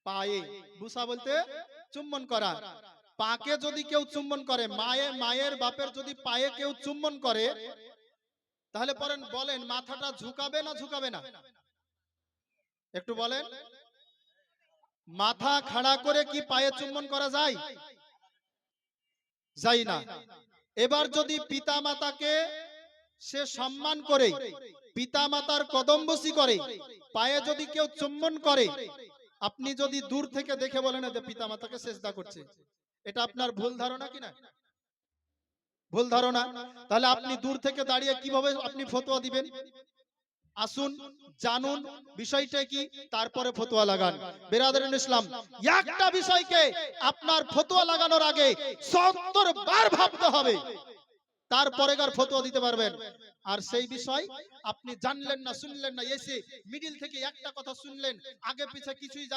পায়ে, বুসা বলতে চুম্বন করা। পাকে যদি কেউ চুম্বন করে, মায়ের বাপের যদি পায়ে কেউ চুম্বন করে, তাহলে বলেন মাথাটা ঝুঁকাবে না ঝুঁকাবে না? একটু বলেন। মাথা খাড়া করে কি পায়ে চুম্বন করা যায়? যায় না। এবার যদি পিতা মাতাকে সে সম্মান করে, পিতা মাতার কদমবুসি করে, পায়ে যদি কেউ চুম্বন করে, আপনি যদি দূর থেকে দেখে বলেন যে পিতা মাতাকে সেজদা করছে, এটা আপনার ভুল ধারণা কিনা? ভুল ধারণা। তাহলে আপনি দূর থেকে দাঁড়িয়ে কিভাবে আপনি ফতোয়া দিবেন? আসুন জানুন বিষয়টা কি, তারপরে ফতোয়া লাগান। বিরাদরিন ইসলাম, একটা বিষয়কে আপনার ফতোয়া লাগানোর আগে ৭০ বার ভাবতে হবে, তারপরে কার ফতোয়া দিতে পারবেন। আর সেই বিষয় আপনি জানলেন না, শুনলেন না, এসে মিডিল থেকে একটা কথা শুনলেন, আগে পিছে কিছুই